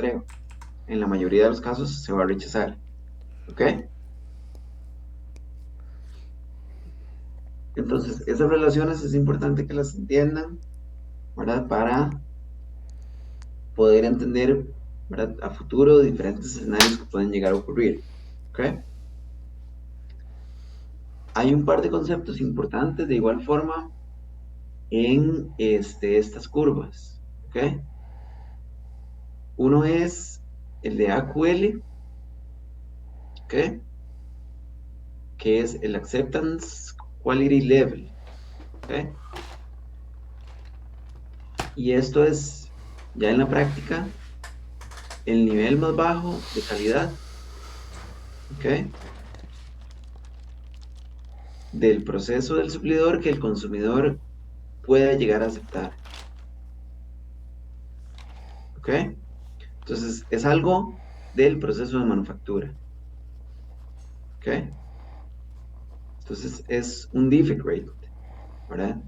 muestreo. En la mayoría de los casos se va a rechazar. ¿Ok? Entonces, esas relaciones es importante que las entiendan, ¿verdad? Para poder entender, ¿verdad? A futuro diferentes escenarios que pueden llegar a ocurrir. ¿Ok? Hay un par de conceptos importantes de igual forma en estas curvas. ¿Ok? Uno es el de AQL, ¿ok? Que es el Acceptance Quality Level. ¿Ok? Y esto es, ya en la práctica, el nivel más bajo de calidad, ¿ok? Del proceso del suplidor que el consumidor pueda llegar a aceptar, ¿ok? Entonces, es algo del proceso de manufactura, ¿ok? Entonces, es un defect rate, ¿verdad?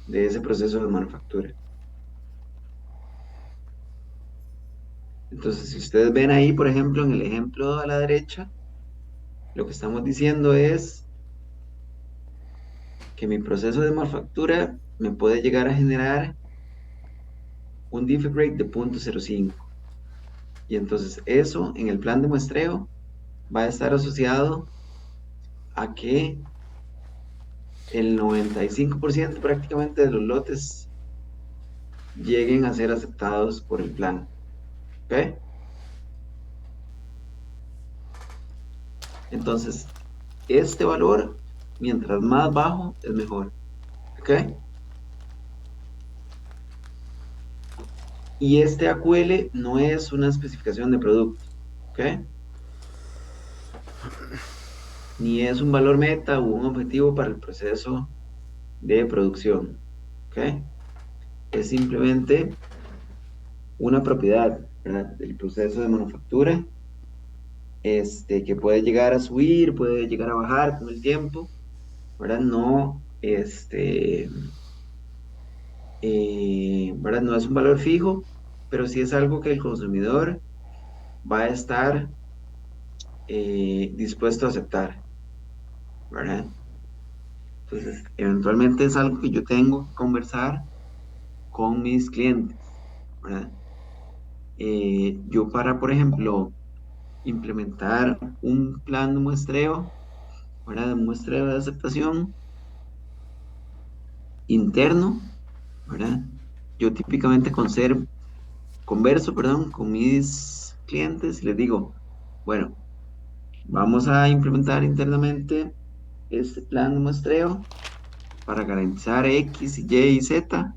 De ese proceso de manufactura. Entonces, si ustedes ven ahí, por ejemplo, en el ejemplo a la derecha, lo que estamos diciendo es que mi proceso de manufactura me puede llegar a generar un defect rate de 0.05. Y entonces eso en el plan de muestreo va a estar asociado a que el 95% prácticamente de los lotes lleguen a ser aceptados por el plan. ¿Ok? Entonces, este valor, mientras más bajo, es mejor. ¿Ok? Y este AQL no es una especificación de producto. ¿Ok? Ni es un valor meta o un objetivo para el proceso de producción. ¿Ok? Es simplemente una propiedad, ¿verdad? Del proceso de manufactura, que puede llegar a subir, puede llegar a bajar con el tiempo, ¿verdad? No, ¿verdad? No es un valor fijo, pero sí es algo que el consumidor va a estar dispuesto a aceptar, ¿verdad? Entonces, eventualmente es algo que yo tengo que conversar con mis clientes, ¿verdad? Yo para, por ejemplo, implementar un plan de muestreo, ¿verdad? De muestreo de aceptación interno, ¿verdad? Yo típicamente converso, perdón, con mis clientes y les digo, bueno, vamos a implementar internamente este plan de muestreo para garantizar X, Y y Z.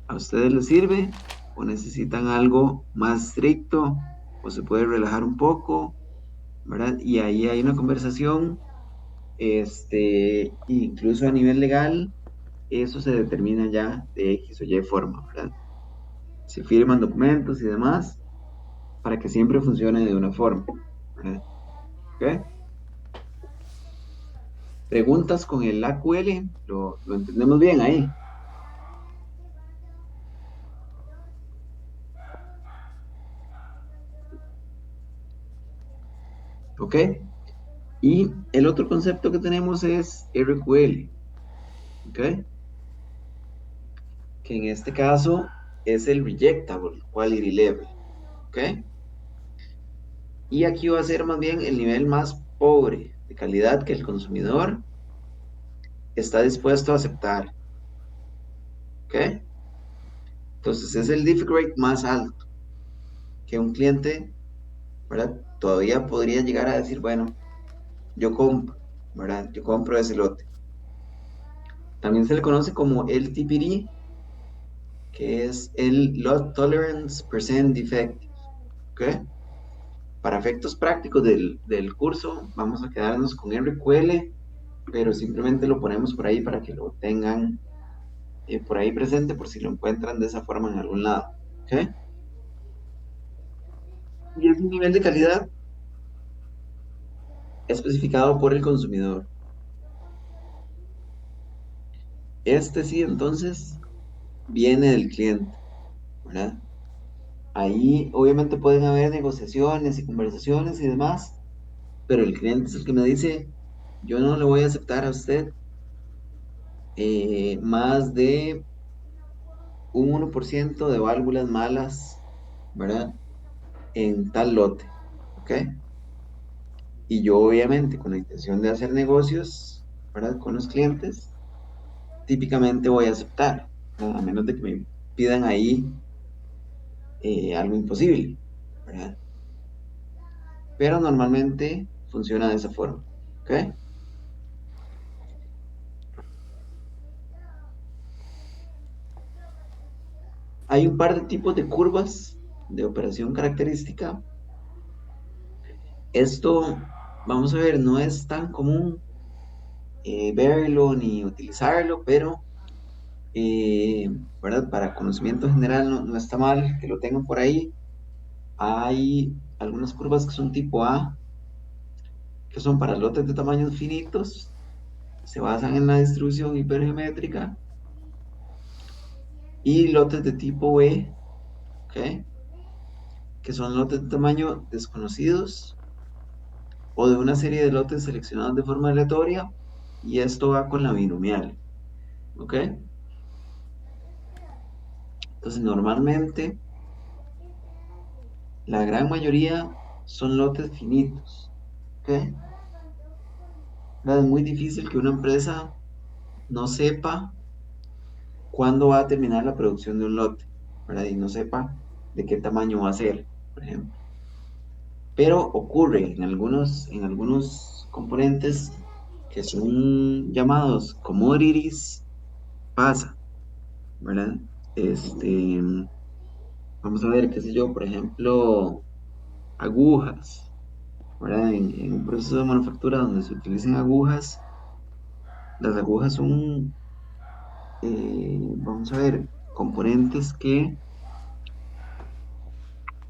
¿A ustedes les sirve o necesitan algo más estricto o se puede relajar un poco, ¿verdad? Y ahí hay una conversación, incluso a nivel legal, eso se determina ya de X o Y forma, ¿verdad? Se firman documentos y demás para que siempre funcione de una forma, ¿verdad? ¿Ok? Preguntas con el AQL, lo entendemos bien ahí, ¿ok? Y el otro concepto que tenemos es RQL, ¿ok? Que en este caso es el Rejectable Quality Level, ¿ok? Y aquí va a ser más bien el nivel más pobre de calidad que el consumidor está dispuesto a aceptar, ¿ok? Entonces es el defect rate más alto que un cliente, ¿verdad? Todavía podría llegar a decir, bueno, yo compro, ¿verdad? Yo compro ese lote. También se le conoce como LTPD, que es el Lot Tolerance Percent Defective, ¿ok? Para efectos prácticos del curso, vamos a quedarnos con RQL, pero simplemente lo ponemos por ahí para que lo tengan por ahí presente por si lo encuentran de esa forma en algún lado, ¿ok? Y es un nivel de calidad especificado por el consumidor. Este sí, entonces, viene del cliente, ¿verdad? Ahí obviamente pueden haber negociaciones y conversaciones y demás, pero el cliente es el que me dice, yo no le voy a aceptar a usted más de un 1% de válvulas malas, ¿verdad? En tal lote, ¿ok? Y yo obviamente con la intención de hacer negocios, ¿verdad? Con los clientes, típicamente voy a aceptar, ¿verdad? A menos de que me pidan ahí algo imposible, ¿verdad? Pero normalmente funciona de esa forma, ¿ok? Hay un par de tipos de curvas de operación característica. Esto, vamos a ver, no es tan común verlo ni utilizarlo, pero, eh, ¿verdad? Para conocimiento general no está mal que lo tengan por ahí. Hay algunas curvas que son tipo A, que son para lotes de tamaños finitos, se basan en la distribución hipergeométrica, y lotes de tipo B, ¿ok? Que son lotes de tamaño desconocidos o de una serie de lotes seleccionados de forma aleatoria, y esto va con la binomial, ¿ok? Entonces, normalmente, la gran mayoría son lotes finitos, ¿ok? Es muy difícil que una empresa no sepa cuándo va a terminar la producción de un lote, ¿verdad? Y no sepa de qué tamaño va a ser, por ejemplo. Pero ocurre en algunos componentes que son llamados commodities, pasa, ¿verdad? Este, vamos a ver, qué sé yo, por ejemplo, agujas, ¿verdad? En un proceso de manufactura donde se utilicen agujas, las agujas son, vamos a ver, componentes que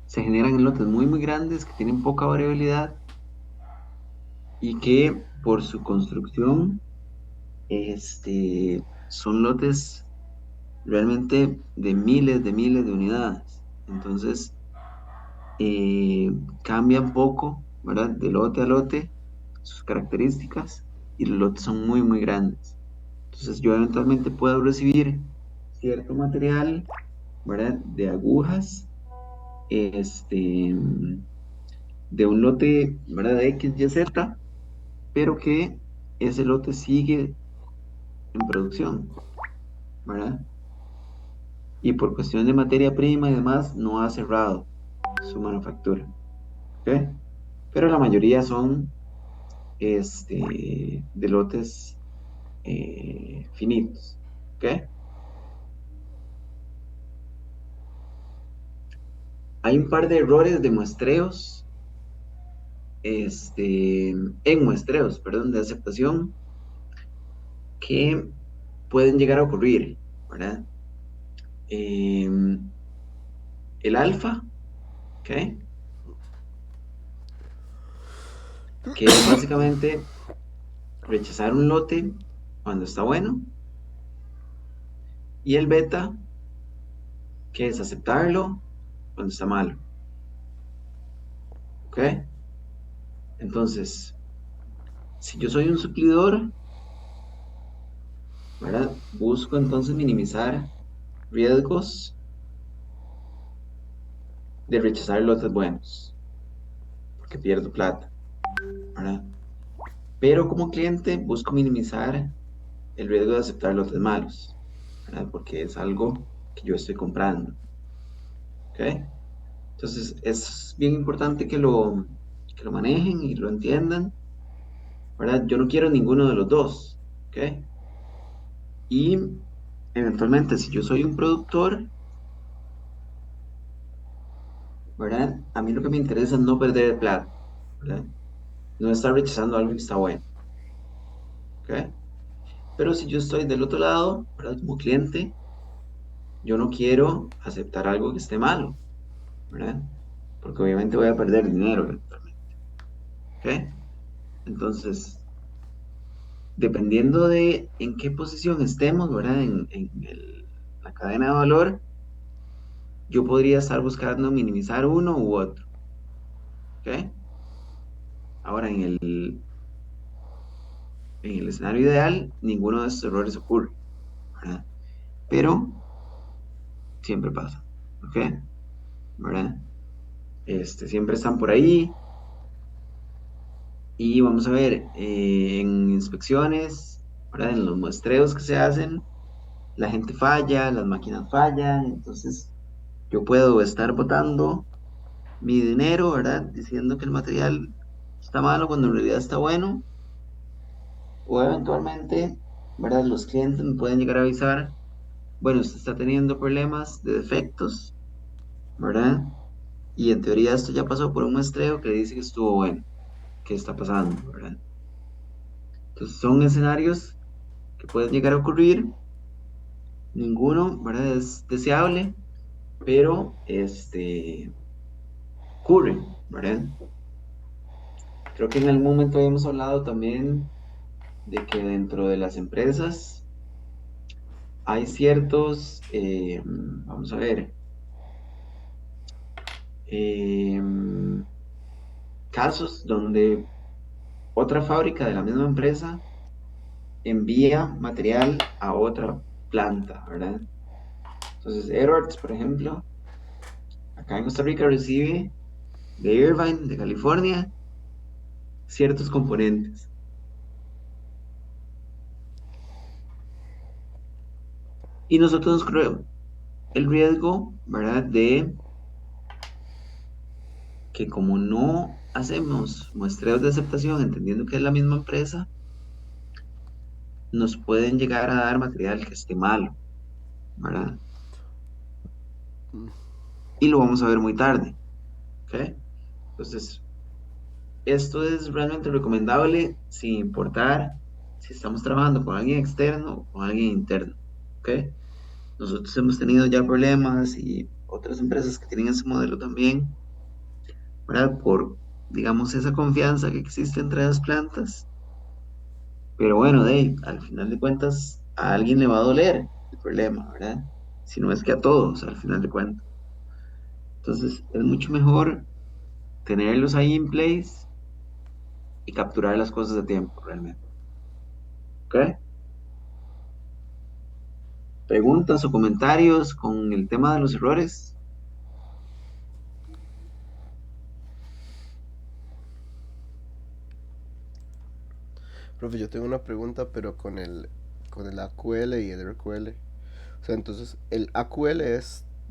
se generan en lotes muy, muy grandes, que tienen poca variabilidad y que por su construcción, son lotes realmente de miles de unidades. Entonces, eh, cambia un poco, ¿verdad? De lote a lote, sus características, y los lotes son muy, muy grandes. Entonces, yo eventualmente puedo recibir cierto material, ¿verdad? De agujas, este, de un lote, ¿verdad? De X, Y, Z, pero que ese lote sigue en producción, ¿verdad? Y por cuestión de materia prima y demás, no ha cerrado su manufactura, ¿ok? Pero la mayoría son de lotes finitos, ¿ok? Hay un par de errores de muestreos, en muestreos, perdón, de aceptación, que pueden llegar a ocurrir, ¿verdad? El alfa, ¿ok? Que es básicamente rechazar un lote cuando está bueno, y el beta, que es aceptarlo cuando está malo, ¿ok? Entonces, si yo soy un suplidor, ¿verdad? Busco entonces minimizar riesgos de rechazar lotes buenos, porque pierdo plata, ¿verdad? Pero como cliente busco minimizar el riesgo de aceptar lotes malos, ¿verdad? Porque es algo que yo estoy comprando, ¿ok? Entonces es bien importante que lo manejen y lo entiendan, ¿verdad? Yo no quiero ninguno de los dos, ¿ok? Y eventualmente, si yo soy un productor, ¿verdad? A mí lo que me interesa es no perder plata, ¿verdad? No estar rechazando algo que está bueno, ¿ok? Pero si yo estoy del otro lado, ¿verdad? Como cliente, yo no quiero aceptar algo que esté malo, ¿verdad? Porque obviamente voy a perder dinero eventualmente, ¿ok? Entonces, dependiendo de en qué posición estemos, ¿verdad? La cadena de valor, yo podría estar buscando minimizar uno u otro, ¿ok? Ahora, en el escenario ideal, ninguno de estos errores ocurre, ¿verdad? Pero siempre pasa, ¿ok? ¿Verdad? Siempre están por ahí. Y vamos a ver, en inspecciones, ¿verdad? En los muestreos que se hacen, la gente falla, las máquinas fallan, entonces yo puedo estar botando mi dinero, ¿verdad? Diciendo que el material está malo cuando en realidad está bueno, o eventualmente, ¿verdad? Los clientes me pueden llegar a avisar, bueno, usted está teniendo problemas de defectos, ¿verdad? Y en teoría esto ya pasó por un muestreo que dice que estuvo bueno. ¿Qué está pasando, verdad? Entonces son escenarios que pueden llegar a ocurrir. Ninguno, ¿verdad? Es deseable, pero ocurre, ¿verdad? Creo que en algún momento habíamos hablado también de que dentro de las empresas hay ciertos, vamos a ver, eh, casos donde otra fábrica de la misma empresa envía material a otra planta, ¿verdad? Entonces, Edwards, por ejemplo, acá en Costa Rica recibe de Irvine, de California, ciertos componentes. Y nosotros nos corremos el riesgo, ¿verdad? De que como no hacemos muestreos de aceptación, entendiendo que es la misma empresa, nos pueden llegar a dar material que esté malo, ¿verdad? Y lo vamos a ver muy tarde, ¿ok? Entonces, esto es realmente recomendable sin importar si estamos trabajando con alguien externo o con alguien interno, ¿ok? Nosotros hemos tenido ya problemas y otras empresas que tienen ese modelo también, ¿verdad? Por, digamos, esa confianza que existe entre las plantas. Pero bueno, al final de cuentas, a alguien le va a doler el problema, ¿verdad? Si no es que a todos, al final de cuentas. Entonces, es mucho mejor tenerlos ahí en place y capturar las cosas a tiempo, realmente. ¿Ok? ¿Preguntas o comentarios con el tema de los errores? Profe, yo tengo una pregunta, pero con el AQL y el RQL. O sea, entonces el AQL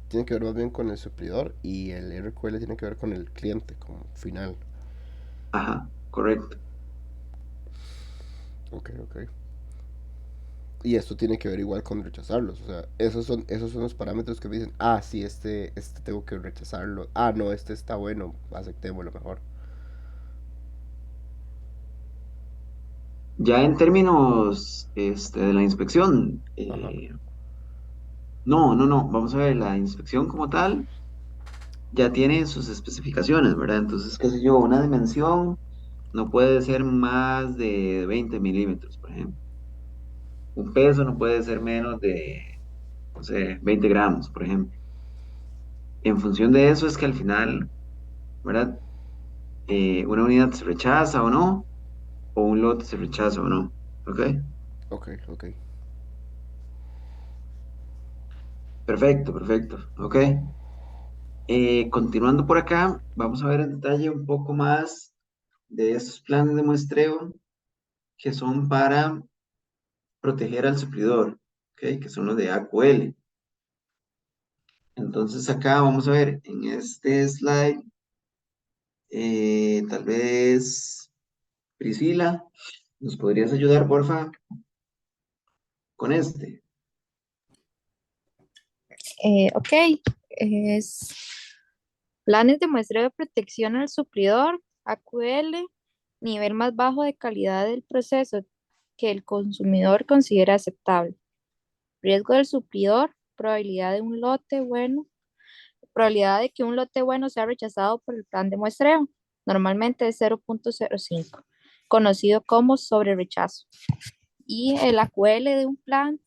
tiene que ver más bien con el suplidor y el RQL tiene que ver con el cliente como final. Ajá, correcto. Ok, ok. Y esto tiene que ver igual con rechazarlos. O sea, esos son los parámetros que me dicen, ah, sí, este tengo que rechazarlo. Ah, no, este está bueno, aceptémoslo mejor. Ya en términos de la inspección, Ajá. no, no, no, vamos a ver, la inspección como tal ya tiene sus especificaciones, ¿verdad? Entonces, qué sé yo, una dimensión no puede ser más de 20 milímetros, por ejemplo. Un peso no puede ser menos de, no sé, 20 gramos, por ejemplo. En función de eso es que al final, ¿verdad? Una unidad se rechaza o no, o un lote se rechaza o no. ¿Ok? Ok, ok. Perfecto, perfecto. ¿Ok? Continuando por acá, vamos a ver en detalle un poco más de estos planes de muestreo que son para proteger al suplidor, ¿ok? Que son los de AQL. Entonces acá vamos a ver en este slide, tal vez Priscila, ¿nos podrías ayudar, porfa, con este? Ok, es planes de muestreo de protección al suplidor, AQL, nivel más bajo de calidad del proceso que el consumidor considera aceptable. Riesgo del suplidor, probabilidad de un lote bueno, probabilidad de que un lote bueno sea rechazado por el plan de muestreo, normalmente es 0.05, conocido como sobre rechazo. Y el AQL de un plan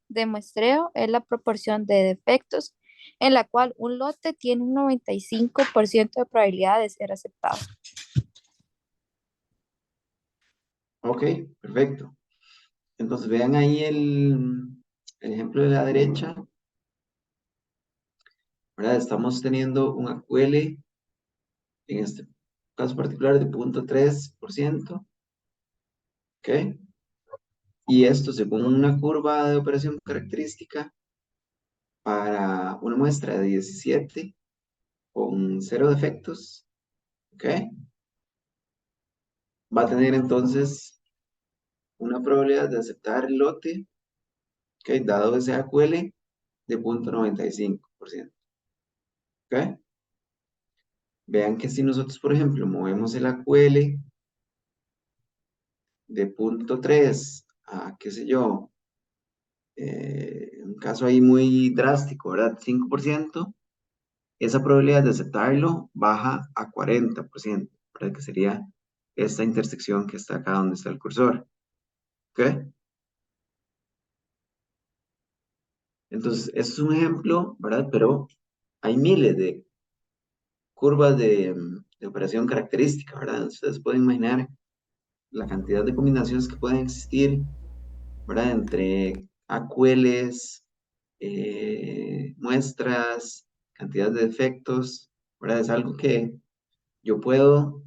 de muestreo es la proporción de defectos en la cual un lote tiene un 95% de probabilidad de ser aceptado. Ok, perfecto. Entonces vean ahí el ejemplo de la derecha, ¿verdad? Estamos teniendo un AQL, en este caso particular, de 0.3%, ¿ok? Y esto según una curva de operación característica para una muestra de 17 con 0 defectos, ¿ok? Va a tener entonces una probabilidad de aceptar el lote, ¿ok? Dado ese AQL de 0.95%, ¿ok? Vean que si nosotros, por ejemplo, movemos el AQL de 0.3 a, qué sé yo, un caso ahí muy drástico, ¿verdad? 5%, esa probabilidad de aceptarlo baja a 40%, ¿verdad? Que sería esta intersección que está acá donde está el cursor, ¿ok? Entonces, eso es un ejemplo, ¿verdad? Pero hay miles de curvas de operación característica, ¿verdad? Ustedes pueden imaginar la cantidad de combinaciones que pueden existir, ¿verdad? Entre AQLs, muestras, cantidad de defectos, ¿verdad? Es algo que yo puedo,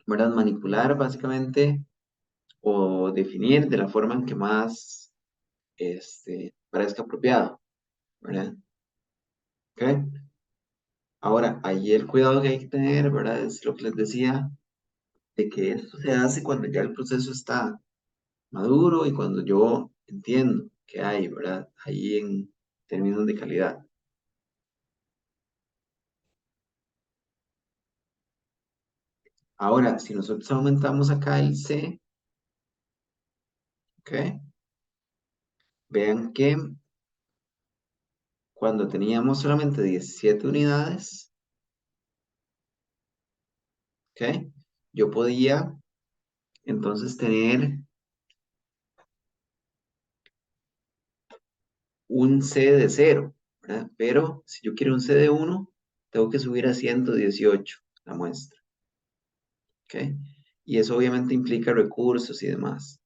¿verdad? Manipular básicamente o definir de la forma en que más parezca apropiado, ¿verdad? ¿Ok? Ahora, ahí el cuidado que hay que tener, ¿verdad? Es lo que les decía, de que esto se hace cuando ya el proceso está maduro y cuando yo entiendo que hay, ¿verdad? Ahí en términos de calidad. Ahora, si nosotros aumentamos acá el C, ¿ok? Vean que cuando teníamos solamente 17 unidades, ¿ok? Yo podía entonces tener un C de 0, ¿verdad? Pero si yo quiero un C de 1, tengo que subir a 118 la muestra, ¿ok? Y eso obviamente implica recursos y demás.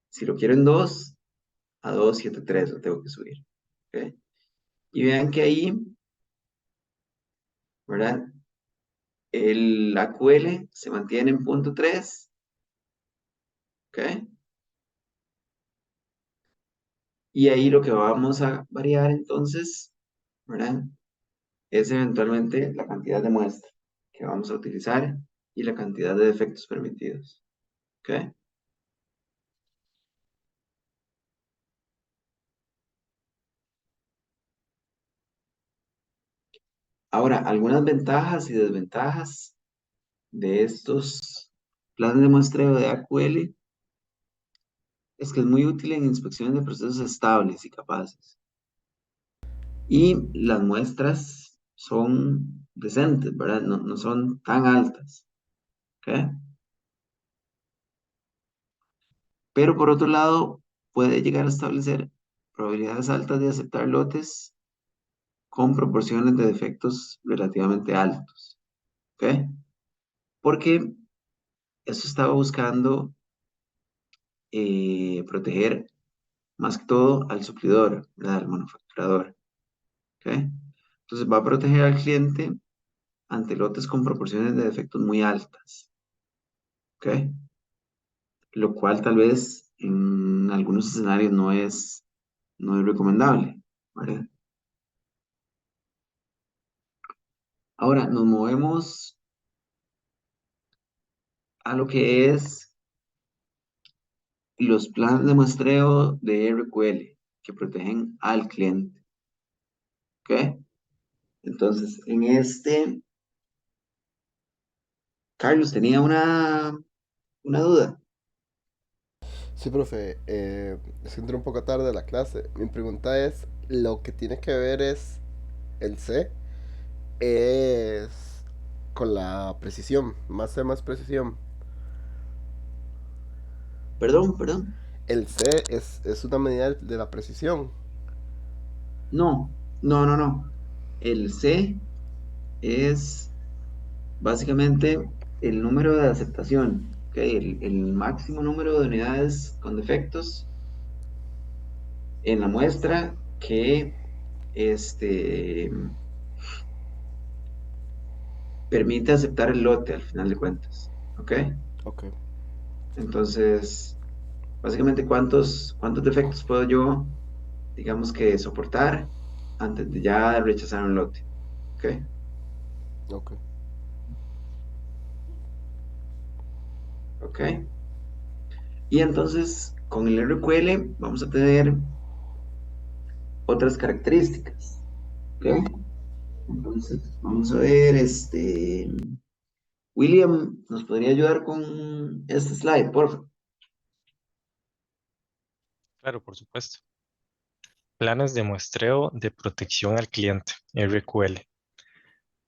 Si lo quiero en 2, a 273 lo tengo que subir, ¿ok? Y vean que ahí, ¿verdad? El AQL se mantiene en 0.3, ¿ok? Y ahí lo que vamos a variar entonces, ¿verdad? Es eventualmente la cantidad de muestra que vamos a utilizar y la cantidad de defectos permitidos, ¿ok? Ahora, algunas ventajas y desventajas de estos planes de muestreo de AQL es que es muy útil en inspecciones de procesos estables y capaces. Y las muestras son decentes, ¿verdad? No son tan altas, ¿ok? Pero por otro lado, puede llegar a establecer probabilidades altas de aceptar lotes con proporciones de defectos relativamente altos, ¿ok? Porque eso estaba buscando proteger más que todo al suplidor, ¿verdad? Al manufacturador, ¿ok? Entonces va a proteger al cliente ante lotes con proporciones de defectos muy altas, ¿ok? Lo cual tal vez en algunos escenarios no es recomendable, ¿verdad? Ahora nos movemos a lo que es los planes de muestreo de RQL que protegen al cliente, ¿ok? Entonces, en Carlos tenía una duda. Sí, profe, es que entré un poco tarde a la clase. Mi pregunta es, lo que tiene que ver es el C, es con la precisión, más C más precisión. Perdón, perdón. El C es una medida de la precisión. No, no, no, no. El C es básicamente el número de aceptación, ¿ok? El máximo número de unidades con defectos en la muestra que este, permite aceptar el lote al final de cuentas, ¿ok? Ok, Entonces, básicamente, ¿cuántos defectos puedo yo, digamos que, soportar antes de ya rechazar un lote? ¿Ok? ok. ¿Ok? Y entonces, con el RQL vamos a tener otras características, ¿ok? Entonces, vamos a ver, William, ¿nos podría ayudar con este slide, por favor? Claro, por supuesto. Planes de muestreo de protección al cliente, RQL.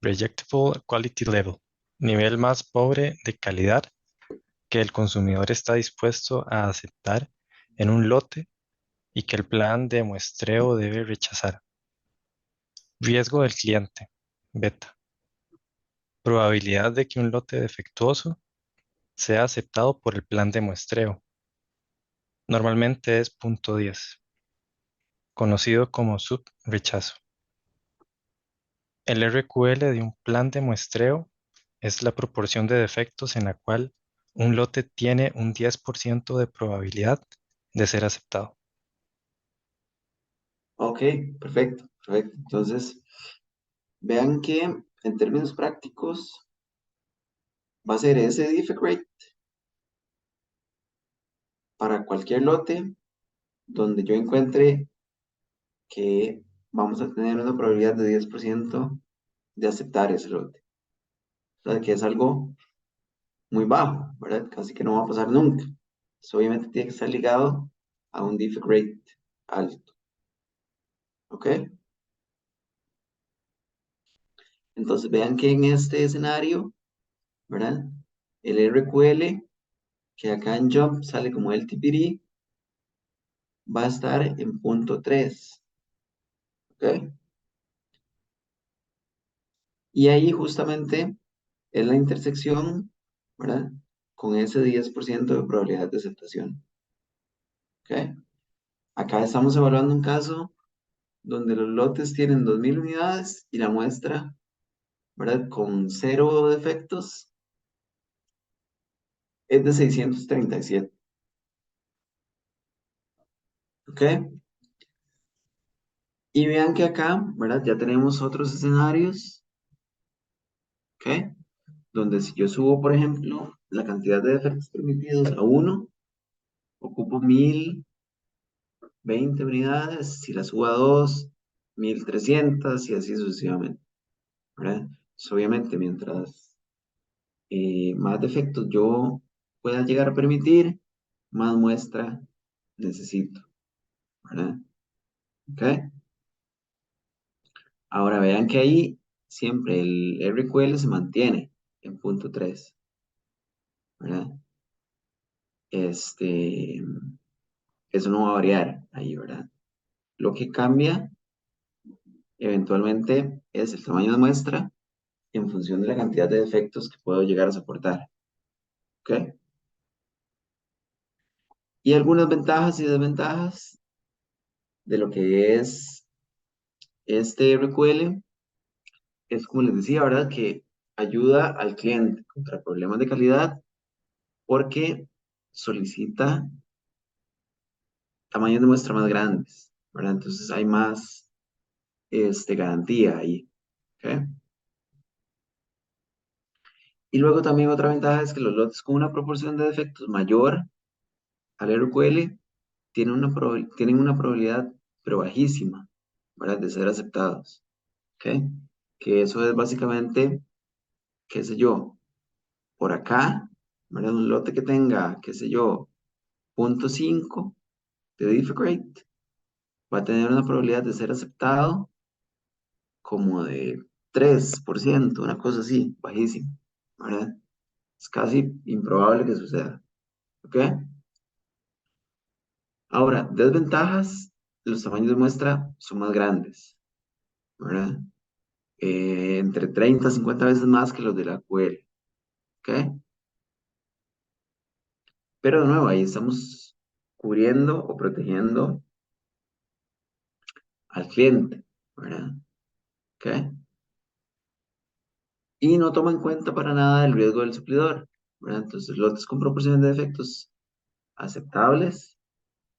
Rejectable Quality Level. Nivel más pobre de calidad que el consumidor está dispuesto a aceptar en un lote y que el plan de muestreo debe rechazar. Riesgo del cliente, beta. Probabilidad de que un lote defectuoso sea aceptado por el plan de muestreo. Normalmente es 0.10, conocido como subrechazo. El RQL de un plan de muestreo es la proporción de defectos en la cual un lote tiene un 10% de probabilidad de ser aceptado. Ok, perfecto, perfecto. Entonces, vean que en términos prácticos va a ser ese defect rate para cualquier lote donde yo encuentre que vamos a tener una probabilidad de 10% de aceptar ese lote. O sea, que es algo muy bajo, ¿verdad? Casi que no va a pasar nunca. Entonces, obviamente tiene que estar ligado a un defect rate alto, ¿ok? Entonces vean que en este escenario, ¿verdad? El RQL, que acá en Jump sale como el TPD, va a estar en punto 3, ¿ok? Y ahí justamente es la intersección, ¿verdad? Con ese 10% de probabilidad de aceptación, ¿ok? Acá estamos evaluando un caso donde los lotes tienen 2000 unidades y la muestra, ¿verdad? Con cero defectos es de 637, ¿ok? Y vean que acá, ¿verdad? Ya tenemos otros escenarios, ¿ok? Donde si yo subo, por ejemplo, la cantidad de defectos permitidos a uno, ocupo 1020 unidades, si la subo a 2, 1300 y así sucesivamente, ¿verdad? Entonces, obviamente, mientras más defectos yo pueda llegar a permitir, más muestra necesito, ¿verdad? ¿Ok? Ahora vean que ahí siempre el RQL se mantiene en punto 3, ¿verdad? Este, eso no va a variar ahí, ¿verdad? Lo que cambia eventualmente es el tamaño de muestra en función de la cantidad de defectos que puedo llegar a soportar, ¿ok? Y algunas ventajas y desventajas de lo que es este RQL es, como les decía, ¿verdad? Que ayuda al cliente contra problemas de calidad porque solicita tamaños de muestra más grandes, ¿verdad? Entonces hay más garantía ahí, ¿ok? Y luego también otra ventaja es que los lotes con una proporción de defectos mayor al RQL tienen una probabilidad, pero bajísima, ¿verdad? De ser aceptados, ¿ok? Que eso es básicamente, qué sé yo, por acá, ¿verdad? Un lote que tenga, qué sé yo, 0.5 de defect rate va a tener una probabilidad de ser aceptado como de 3%, una cosa así, bajísima, ¿verdad? Es casi improbable que suceda, ¿ok? Ahora, desventajas. los tamaños de muestra son más grandes, ¿verdad? Entre 30 a 50 veces más que los de la QL, ¿ok? Pero de nuevo, ahí estamos cubriendo o protegiendo al cliente, ¿verdad? ¿Ok? Y no toma en cuenta para nada el riesgo del suplidor, ¿verdad? Entonces, lotes con proporciones de defectos aceptables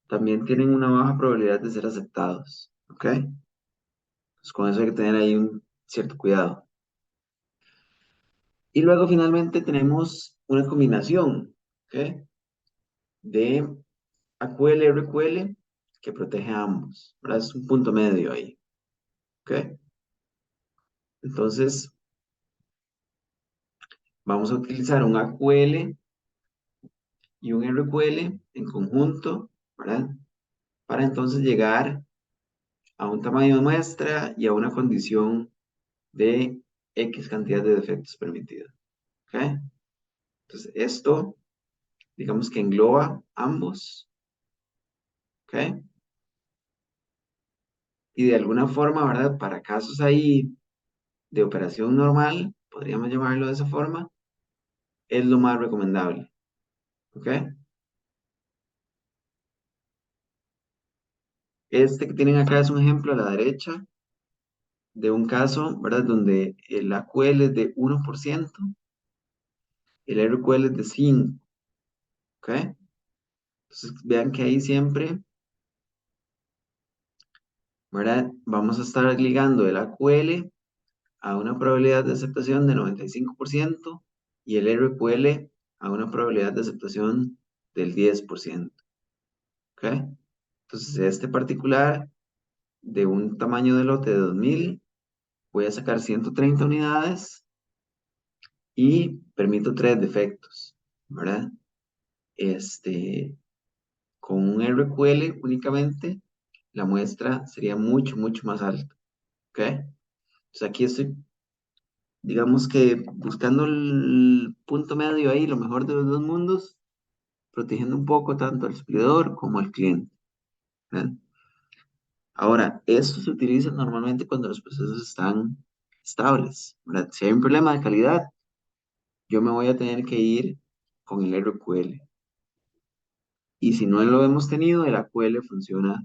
también tienen una baja probabilidad de ser aceptados, ¿ok? Pues con eso hay que tener ahí un cierto cuidado. Y luego finalmente tenemos una combinación, ¿ok? De AQL, RQL que protege a ambos, ¿verdad? Es un punto medio ahí, ¿ok? Entonces, vamos a utilizar un AQL y un RQL en conjunto, ¿verdad? Para entonces llegar a un tamaño de muestra y a una condición de X cantidad de defectos permitidos, ¿ok? Entonces, esto, digamos que engloba ambos, ¿ok? Y de alguna forma, ¿verdad? Para casos ahí de operación normal, podríamos llamarlo de esa forma, es lo más recomendable, ¿ok? Este que tienen acá es un ejemplo a la derecha de un caso, ¿verdad? Donde el AQL es de 1%, el RQL es de 5%, ¿ok? Entonces, vean que ahí siempre, ¿verdad? Vamos a estar ligando el AQL a una probabilidad de aceptación de 95% y el RQL a una probabilidad de aceptación del 10%, ¿ok? Entonces, este particular de un tamaño de lote de 2000, voy a sacar 130 unidades y permito 3 defectos, ¿verdad? Con un RQL únicamente, la muestra sería mucho, mucho más alta, ¿ok? Entonces aquí estoy, digamos que buscando el punto medio ahí, lo mejor de los dos mundos, protegiendo un poco tanto al suplidor como al cliente, ¿verdad? Ahora, esto se utiliza normalmente cuando los procesos están estables, ¿verdad? Si hay un problema de calidad, yo me voy a tener que ir con el RQL. Y si no lo hemos tenido, el AQL funciona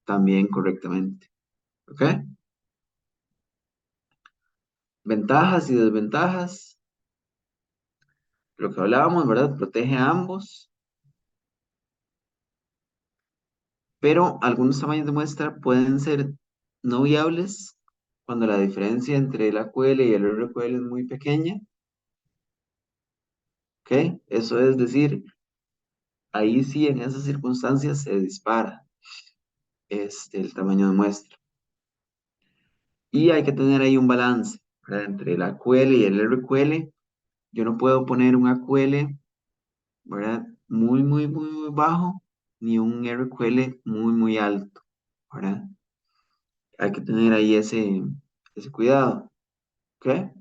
también correctamente, ¿ok? Ventajas y desventajas. Lo que hablábamos, ¿verdad? Protege a ambos, pero algunos tamaños de muestra pueden ser no viables cuando la diferencia entre el AQL y el RQL es muy pequeña, ¿ok? Eso es decir, ahí sí en esas circunstancias se dispara el tamaño de muestra. Y hay que tener ahí un balance, ¿verdad? Entre el AQL y el RQL. Yo no puedo poner un AQL, ¿verdad? Muy, muy, muy, muy bajo, ni un RQL muy, muy alto, ¿verdad? Hay que tener ahí ese cuidado, ¿ok?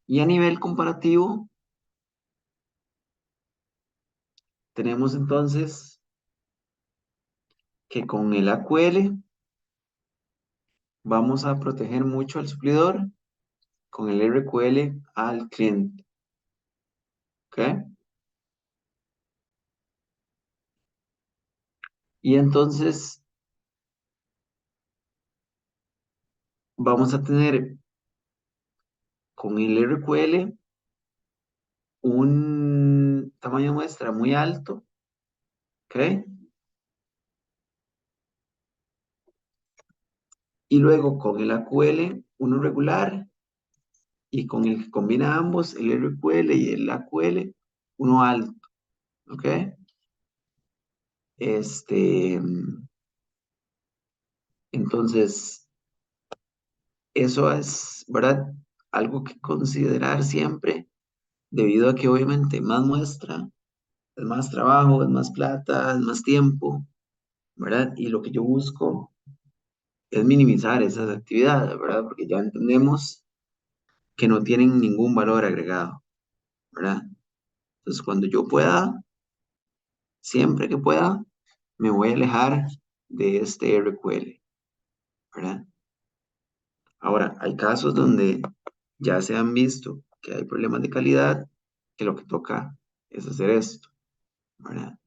Y a nivel comparativo, tenemos entonces que con el AQL vamos a proteger mucho al suplidor, con el RQL al cliente, ¿ok? Y entonces vamos a tener con el RQL un tamaño de muestra muy alto, ¿ok? Y luego con el AQL uno regular y con el que combina ambos, el RQL y el AQL, uno alto, ¿ok? Este, entonces, eso es, ¿verdad? Algo que considerar siempre, debido a que obviamente más muestra, es más trabajo, es más plata, es más tiempo, ¿verdad? Y lo que yo busco es minimizar esas actividades, ¿verdad? Porque ya entendemos que no tienen ningún valor agregado, ¿verdad? Entonces, cuando yo pueda, siempre que pueda, me voy a alejar de este RQL, ¿verdad? Ahora, hay casos donde ya se han visto que hay problemas de calidad, que lo que toca es hacer esto, ¿verdad?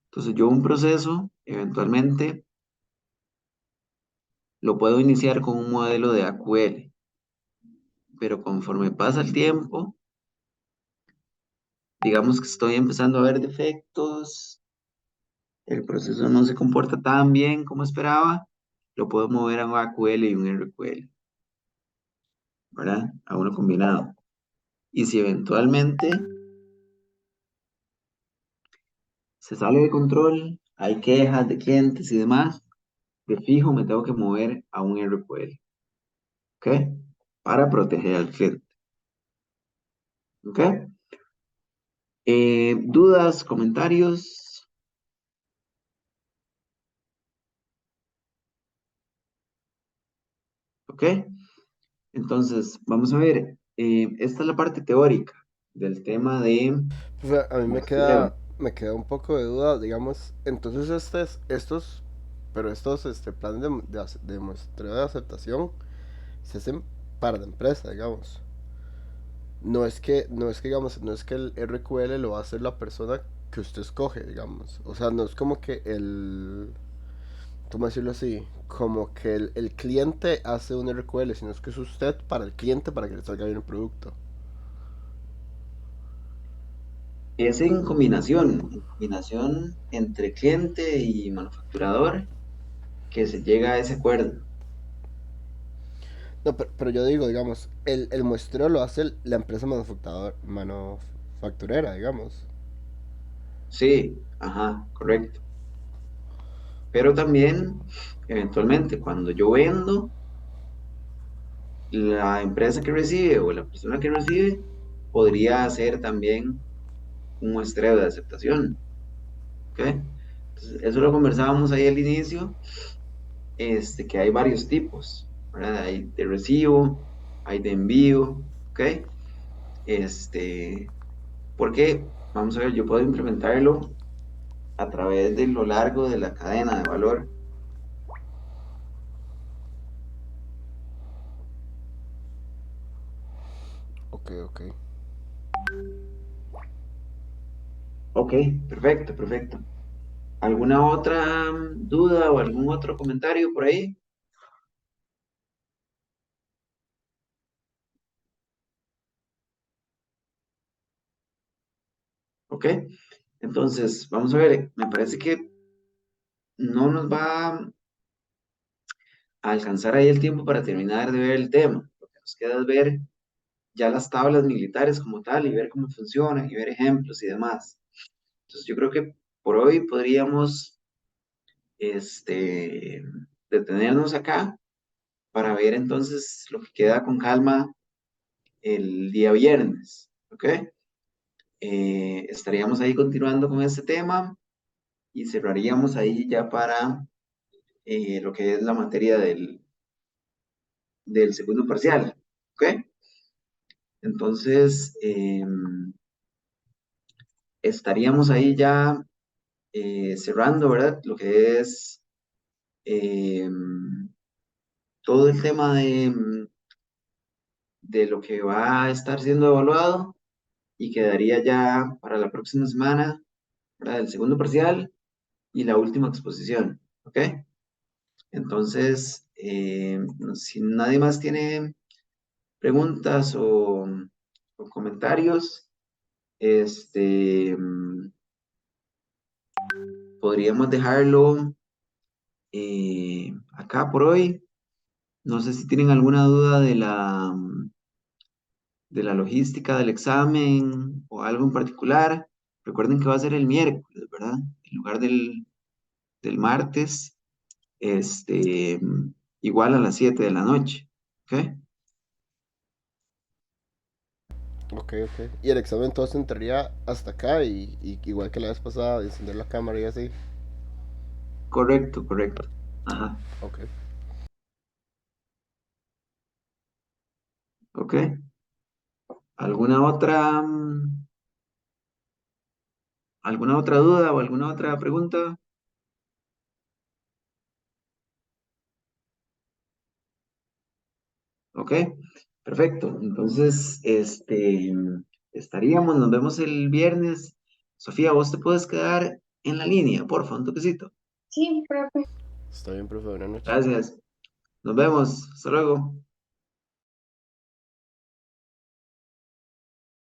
Entonces yo un proceso, eventualmente, lo puedo iniciar con un modelo de AQL, pero conforme pasa el tiempo, digamos que estoy empezando a ver defectos, el proceso no se comporta tan bien como esperaba, lo puedo mover a un AQL y un RQL, ¿verdad? A uno combinado. Y si eventualmente se sale de control, hay quejas de clientes y demás, de fijo me tengo que mover a un RQL, ¿ok? Para proteger al cliente, ¿ok? ¿Dudas, comentarios? ¿Ok? Entonces, vamos a ver. Esta es la parte teórica del tema de Profe, a mí muestreo. me queda un poco de duda, digamos, entonces pero estos planes de muestreo de aceptación se hacen para la empresa, digamos. No es que el RQL lo va a hacer la persona que usted escoge, digamos. O sea, no es como que ¿cómo decirlo así? Como que el cliente hace un RQL, sino es que es usted para el cliente para que le salga bien el producto. Es en combinación entre cliente y manufacturador que se llega a ese acuerdo. No, pero yo digo, digamos, el muestreo lo hace la empresa manufacturera, digamos. Sí, ajá, correcto. Pero también, eventualmente, cuando yo vendo, la empresa que recibe o la persona que recibe podría hacer también un muestreo de aceptación. ¿Ok? Entonces, eso lo conversábamos ahí al inicio, que hay varios tipos, ¿verdad? Hay de recibo, hay de envío, ¿ok? Este, porque, vamos a ver, yo puedo implementarlo a través de lo largo de la cadena de valor. Ok, ok. Ok, perfecto, perfecto. ¿Alguna otra duda o algún otro comentario por ahí? Ok, entonces, vamos a ver, me parece que no nos va a alcanzar ahí el tiempo para terminar de ver el tema. Lo que nos queda es ver ya las tablas militares como tal y ver cómo funcionan y ver ejemplos y demás. Entonces yo creo que por hoy podríamos este, detenernos acá para ver entonces lo que queda con calma el día viernes, ¿ok? Estaríamos ahí continuando con este tema y cerraríamos ahí ya para lo que es la materia del segundo parcial, ¿ok? Entonces, estaríamos ahí ya cerrando, ¿verdad? Lo que es eh, todo el tema de lo que va a estar siendo evaluado y quedaría ya para la próxima semana, ¿verdad? El segundo parcial y la última exposición, ¿ok? Entonces, si nadie más tiene preguntas o comentarios, podríamos dejarlo acá por hoy. No sé si tienen alguna duda de la logística del examen o algo en particular. Recuerden que va a ser el miércoles, ¿verdad? En lugar del martes, este, igual a las 7 de la noche. ¿Ok? Ok, ok. Y el examen entonces entraría hasta acá y igual que la vez pasada, encender la cámara y así. Correcto, correcto. Ajá. Ok. ¿Ok? ¿Alguna otra, alguna otra duda o alguna otra pregunta? Ok, perfecto. Entonces, estaríamos, nos vemos el viernes. Sofía, vos te puedes quedar en la línea, porfa, un toquecito. Sí, profe. Está bien, profe, buenas noches. Gracias. Nos vemos. Hasta luego.